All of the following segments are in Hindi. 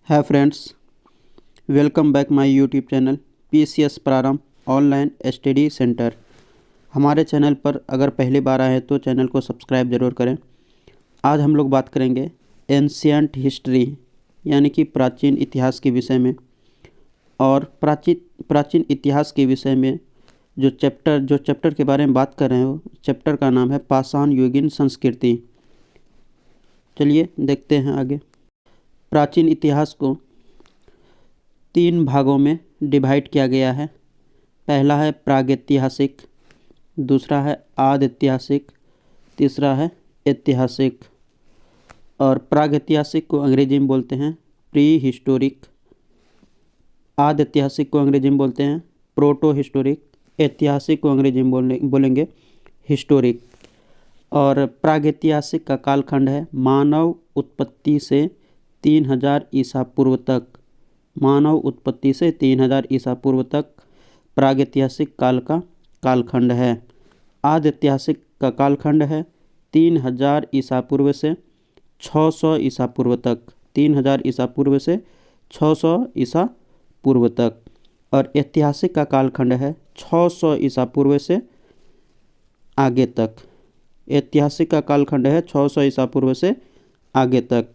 Hi friends, welcome back my YouTube channel PCS प्रारंभ ऑनलाइन स्टडी सेंटर। हमारे चैनल पर अगर पहली बार आए तो चैनल को सब्सक्राइब ज़रूर करें। आज हम लोग बात करेंगे एंशियंट हिस्ट्री यानी कि प्राचीन इतिहास के विषय में। और प्राचीन इतिहास के विषय में जो चैप्टर के बारे में बात कर रहे हैं वो चैप्टर का नाम है पाषाण युगीन संस्कृति। चलिए देखते हैं आगे। प्राचीन इतिहास को 3 भागों में डिवाइड किया गया है। पहला है प्रागैतिहासिक, दूसरा है आदिऐतिहासिक, तीसरा है ऐतिहासिक। और प्रागैतिहासिक को अंग्रेजी में बोलते हैं प्री हिस्टोरिक, आदिऐतिहासिक को अंग्रेजी में बोलते हैं प्रोटो हिस्टोरिक, ऐतिहासिक को अंग्रेजी में बोलेंगे हिस्टोरिक। और प्रागैतिहासिक का कालखंड है मानव उत्पत्ति से 3000 ईसा पूर्व तक। मानव उत्पत्ति से 3000 ईसा पूर्व तक प्रागैतिहासिक काल का कालखंड है। आदिऐतिहासिक का कालखंड है 3000 ईसा पूर्व से 600 ईसा पूर्व तक। 3000 ईसा पूर्व से 600 ईसा पूर्व तक। और ऐतिहासिक का कालखंड है 600 ईसा पूर्व से आगे तक। ऐतिहासिक का कालखंड है 600 ईसा पूर्व से आगे तक।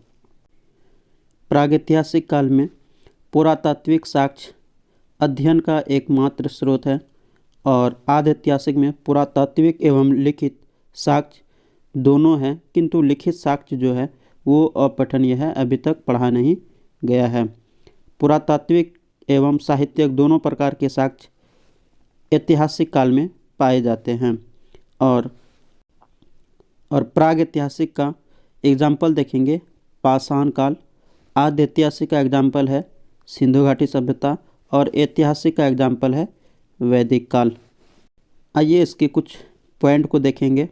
प्रागैतिहासिक काल में पुरातात्विक साक्ष्य अध्ययन का एकमात्र स्रोत है। और आदिऐतिहासिक में पुरातात्विक एवं लिखित साक्ष्य दोनों हैं, किंतु लिखित साक्ष्य जो है वो अपठनीय है, अभी तक पढ़ा नहीं गया है। पुरातात्विक एवं साहित्यिक दोनों प्रकार के साक्ष्य ऐतिहासिक काल में पाए जाते हैं। और प्रागैतिहासिक का एग्जाम्पल देखेंगे पाषाण काल। आदिऐतिहासिक का एग्जाम्पल है सिंधु घाटी सभ्यता और ऐतिहासिक का एग्जाम्पल है वैदिक काल। आइए इसके कुछ पॉइंट को देखेंगे।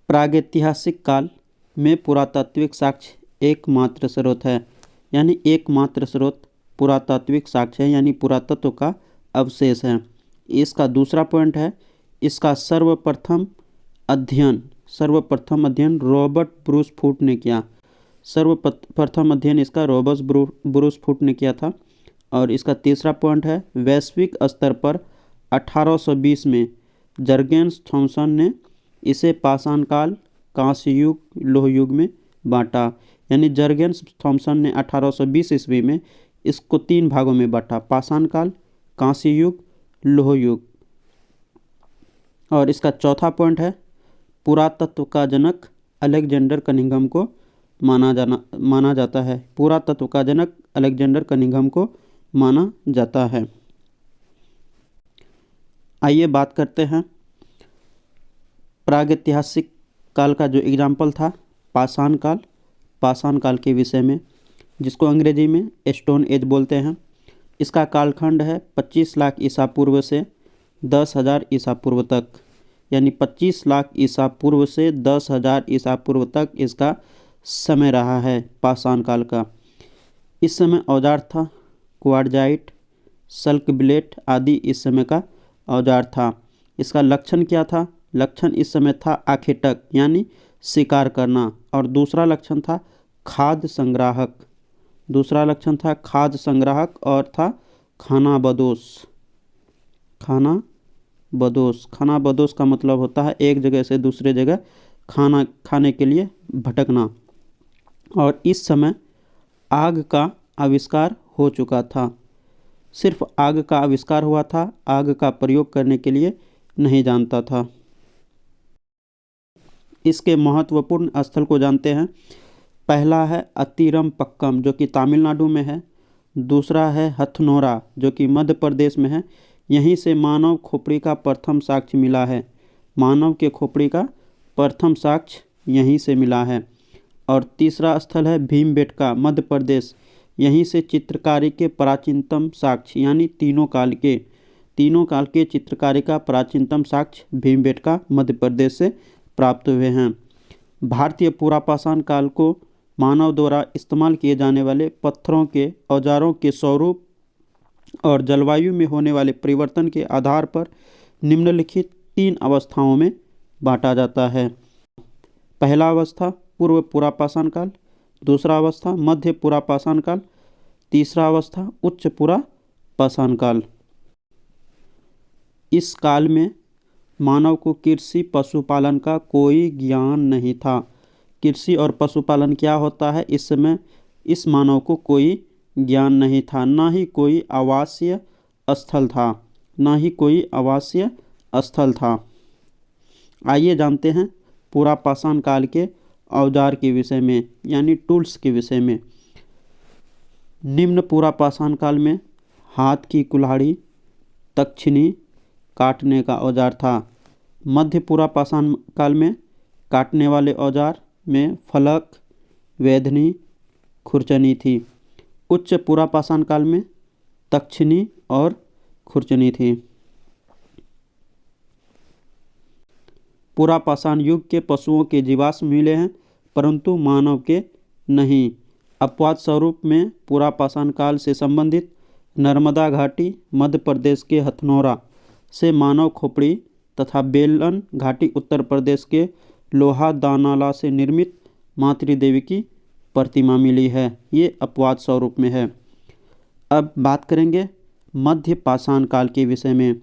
प्रागैतिहासिक काल में पुरातात्विक साक्ष्य एकमात्र स्रोत है, यानी एकमात्र स्रोत पुरातात्विक साक्ष्य है, यानी पुरातत्व का अवशेष है। इसका दूसरा पॉइंट है इसका सर्वप्रथम अध्ययन रॉबर्ट ब्रूस फूट ने किया। सर्वप्रथम अध्ययन इसका रॉबर्ट ब्रूस फूट ने किया था। और इसका तीसरा पॉइंट है वैश्विक स्तर पर 1820 में जर्गेंस थॉमसन ने इसे पाषाण काल, कांस्य युग, लोह युग में बांटा। यानी जर्गेंस थॉमसन ने 1820 ईस्वी में इसको 3 भागों में बांटा, पाषाण काल, कांस्य युग, लोह युग। और इसका चौथा पॉइंट है पुरातत्व का जनक अलेक्जेंडर कनिंघम को माना जाता है। पुरातत्व का जनक अलेक्जेंडर कनिंघम को माना जाता है। आइए बात करते हैं प्रागैतिहासिक काल का जो एग्जाम्पल था पाषाण काल के विषय में, जिसको अंग्रेजी में स्टोन एज बोलते हैं। इसका कालखंड है 25 लाख ईसा पूर्व से 10,000 ईसा पूर्व तक। यानी 25 लाख ईसा पूर्व से 10,000 ईसा पूर्व तक इसका समय रहा है पाषाण काल का। इस समय औजार था क्वार्जाइट, सल्क ब्लेड आदि इस समय का औजार था। इसका लक्षण क्या था? लक्षण इस समय था आखेटक यानी शिकार करना। और दूसरा लक्षण था खाद्य संग्राहक और था खाना बदोश का मतलब होता है एक जगह से दूसरे जगह खाना खाने के लिए भटकना। और इस समय आग का आविष्कार हो चुका था। सिर्फ आग का आविष्कार हुआ था, आग का प्रयोग करने के लिए नहीं जानता था। इसके महत्वपूर्ण स्थल को जानते हैं। पहला है अतिरमपक्कम जो कि तमिलनाडु में है। दूसरा है हथनोरा जो कि मध्य प्रदेश में है। यहीं से मानव खोपड़ी का प्रथम साक्ष्य मिला है। मानव के खोपड़ी का प्रथम साक्ष्य यहीं से मिला है। और तीसरा स्थल है भीमबेटका मध्य प्रदेश। यहीं से चित्रकारी के प्राचीनतम साक्ष्य यानी तीनों काल के चित्रकारी का प्राचीनतम साक्ष्य भीमबेटका मध्य प्रदेश से प्राप्त हुए हैं। भारतीय पुरापाषाण काल को मानव द्वारा इस्तेमाल किए जाने वाले पत्थरों के औजारों के स्वरूप और जलवायु में होने वाले परिवर्तन के आधार पर निम्नलिखित 3 अवस्थाओं में बांटा जाता है। पहला अवस्था पूर्व पुरापाषाण काल, दूसरा अवस्था मध्य पुरापाषाण काल तीसरा अवस्था उच्च पुरा पाषाण काल। इस काल में मानव को कृषि पशुपालन का कोई ज्ञान नहीं था। कृषि और पशुपालन क्या होता है इस समय इस मानव को कोई ज्ञान नहीं था, ना ही कोई आवासीय स्थल था, ना ही कोई आवासीय स्थल था। आइए जानते हैं पुरा पाषाण काल के औजार के विषय में, यानी टूल्स के विषय में। निम्न पुरा पाषाण काल में हाथ की कुल्हाड़ी, तक्षिणी काटने का औजार था। मध्य पुरा पाषाण काल में काटने वाले औजार में फलक, वेधनी, खुरचनी थी। उच्च पुरा पाषाण काल में तक्षिणी और खुरचनी थी। पुरा पाषाण युग के पशुओं के जीवाश्म मिले हैं परंतु मानव के नहीं। अपवाद स्वरूप में पुरा पाषाण काल से संबंधित नर्मदा घाटी, मध्य प्रदेश के हथनोरा से मानव खोपड़ी तथा बेलन घाटी, उत्तर प्रदेश के लोहादानाला से निर्मित मातृ देवी की प्रतिमा मिली है। ये अपवाद स्वरूप में है। अब बात करेंगे मध्य पाषाण काल के विषय में।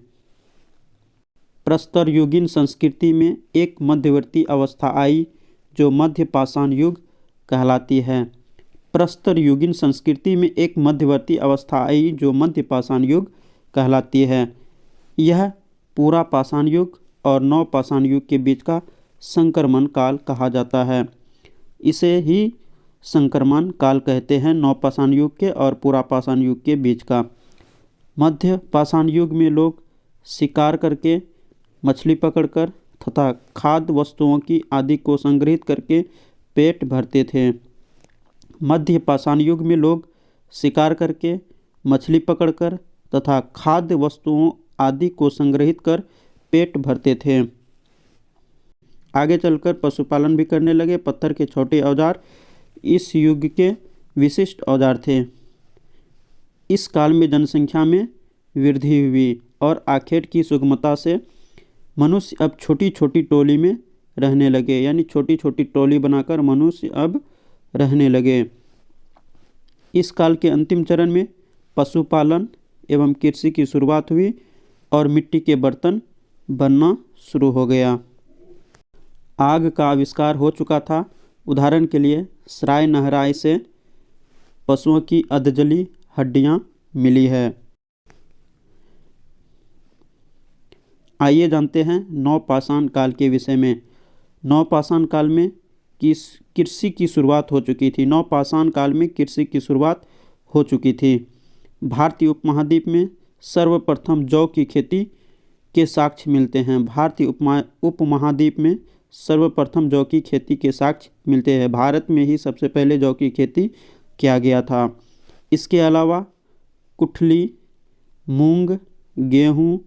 प्रस्तर युगीन संस्कृति में एक मध्यवर्ती अवस्था आई जो मध्य पाषाण युग कहलाती है। प्रस्तर युगीन संस्कृति में एक मध्यवर्ती अवस्था आई जो मध्य पाषाण युग कहलाती है। यह पुरा पाषाण युग और नव पाषाण युग के बीच का संक्रमण काल कहा जाता है। इसे ही संक्रमण काल कहते हैं, नव पाषाण युग के और पुरा पाषाण युग के बीच का। मध्य पाषाण युग में लोग शिकार करके, मछली पकड़कर तथा खाद्य वस्तुओं की आदि को संग्रहित करके पेट भरते थे। मध्य पाषाण युग में लोग शिकार करके, मछली पकड़कर तथा खाद्य वस्तुओं आदि को संग्रहित कर पेट भरते थे। आगे चलकर पशुपालन भी करने लगे। पत्थर के छोटे औजार इस युग के विशिष्ट औजार थे। इस काल में जनसंख्या में वृद्धि हुई और आखेट की सुगमता से मनुष्य अब छोटी छोटी टोली में रहने लगे, यानी छोटी छोटी टोली बनाकर मनुष्य अब रहने लगे। इस काल के अंतिम चरण में पशुपालन एवं कृषि की शुरुआत हुई और मिट्टी के बर्तन बनना शुरू हो गया। आग का आविष्कार हो चुका था। उदाहरण के लिए सराय नहराई से पशुओं की अधजली हड्डियां मिली है। आइए जानते हैं नव पाषाण काल के विषय में। नव पाषाण काल में कृषि की शुरुआत हो चुकी थी। नव पाषाण काल में कृषि की शुरुआत हो चुकी थी। भारतीय उपमहाद्वीप में सर्वप्रथम जौ की खेती के साक्ष्य मिलते हैं। भारतीय उपमहाद्वीप में सर्वप्रथम जौ की खेती के साक्ष्य मिलते हैं। भारत में ही सबसे पहले जौ की खेती किया गया था। इसके अलावा कुठली, मूंग, गेहूं,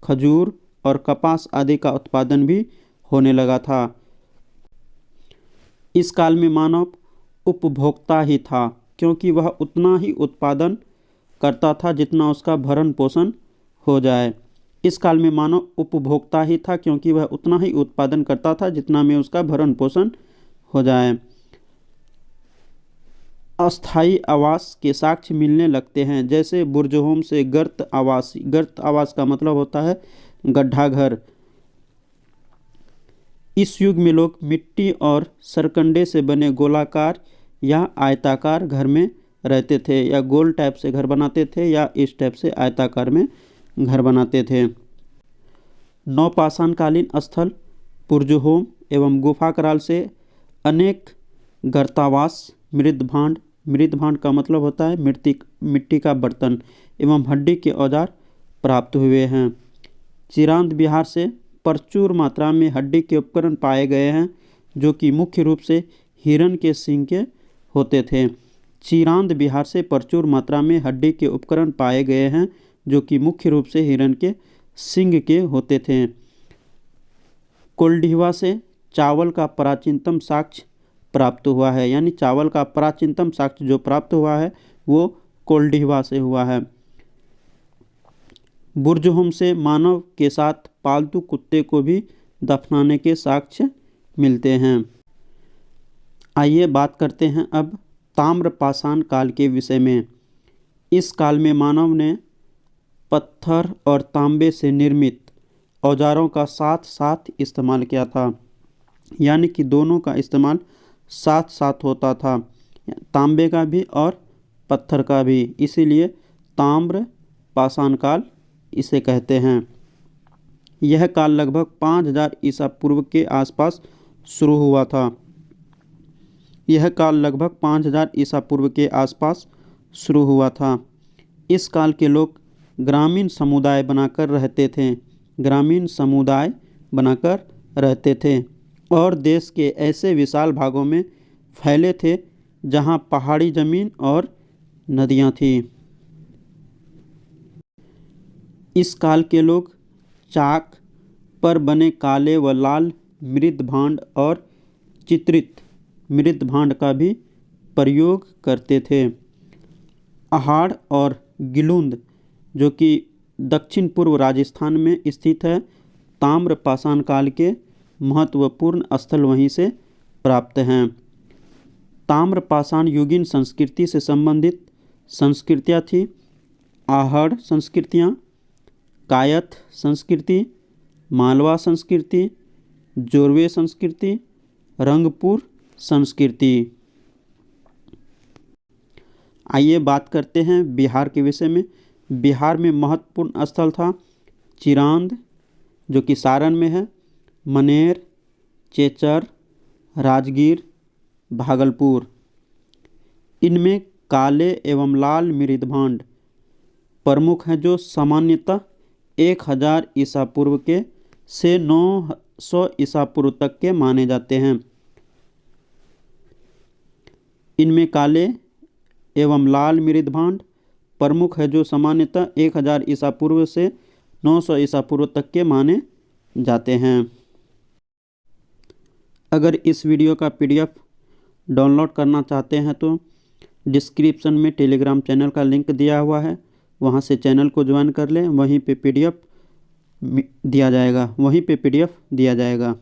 खजूर और कपास आदि का उत्पादन भी होने लगा था। इस काल में मानव उपभोक्ता ही था क्योंकि वह उतना ही उत्पादन करता था जितना उसका भरण पोषण हो जाए। इस काल में मानव उपभोक्ता ही था क्योंकि वह उतना ही उत्पादन करता था जितना में उसका भरण पोषण हो जाए। अस्थायी आवास के साक्ष्य मिलने लगते हैं, जैसे बुर्जहोम से गर्त आवास। गर्त आवास का मतलब होता है गड्ढा घर। इस युग में लोग मिट्टी और सरकंडे से बने गोलाकार या आयताकार घर में रहते थे, या गोल टाइप से घर बनाते थे या इस टाइप से आयताकार में घर बनाते थे। नवपाषाणकालीन स्थल पुर्जहोम एवं गुफा कराल से अनेक गर्तावास, मृदभांड, मृदभांड का मतलब होता है मिट्टी का बर्तन, एवं हड्डी के औजार प्राप्त हुए हैं। चिरांद बिहार से प्रचुर मात्रा में हड्डी के उपकरण पाए गए हैं जो कि मुख्य रूप से हिरण के सींग के होते थे। चिरांद बिहार से प्रचुर मात्रा में हड्डी के उपकरण पाए गए हैं जो कि मुख्य रूप से हिरण के सींग के होते थे। कोल्डिवा से चावल का प्राचीनतम साक्ष्य प्राप्त हुआ है, यानी चावल का प्राचीनतम साक्ष्य जो प्राप्त हुआ है वो कोल्डिवा से हुआ है। बुर्जहोम से मानव के साथ पालतू कुत्ते को भी दफनाने के साक्ष्य मिलते हैं। आइए बात करते हैं अब ताम्रपाषाण काल के विषय में। इस काल में मानव ने पत्थर और तांबे से निर्मित औजारों का साथ साथ इस्तेमाल किया था, यानी कि दोनों का इस्तेमाल साथ साथ होता था, तांबे का भी और पत्थर का भी। इसीलिए ताम्र पाषाण काल इसे कहते हैं। यह काल लगभग 5000 ईसा पूर्व के आसपास शुरू हुआ था। यह काल लगभग 5000 ईसा पूर्व के आसपास शुरू हुआ था। इस काल के लोग ग्रामीण समुदाय बनाकर रहते थे, ग्रामीण समुदाय बनाकर रहते थे और देश के ऐसे विशाल भागों में फैले थे जहां पहाड़ी जमीन और नदियां थीं। इस काल के लोग चाक पर बने काले व लाल मृद भांड और चित्रित मृद भांड का भी प्रयोग करते थे। अहाड़ और गिलुंद, जो कि दक्षिण पूर्व राजस्थान में स्थित है, ताम्र पाषाण काल के महत्वपूर्ण स्थल वहीं से प्राप्त हैं। ताम्र पाषाण युगीन संस्कृति से संबंधित संस्कृतियाँ थी आहड़ संस्कृतियाँ, कायथ संस्कृति, मालवा संस्कृति, जोरवे संस्कृति, रंगपुर संस्कृति। आइए बात करते हैं बिहार के विषय में। बिहार में महत्वपूर्ण स्थल था चिरांद, जो कि सारण में है, मनेर, चेचर, राजगीर, भागलपुर। इनमें काले एवं लाल मृदभांड प्रमुख हैं, जो सामान्यतः 1000 ईसा पूर्व के से 900 ईसा पूर्व तक के माने जाते हैं। इनमें काले एवं लाल मृदभांड प्रमुख है, जो सामान्यतः 1000 ईसा पूर्व से 900 ईसा पूर्व तक के माने जाते हैं। अगर इस वीडियो का PDF डाउनलोड करना चाहते हैं तो डिस्क्रिप्शन में टेलीग्राम चैनल का लिंक दिया हुआ है, वहां से चैनल को ज्वाइन कर लें। वहीं पे PDF दिया जाएगा।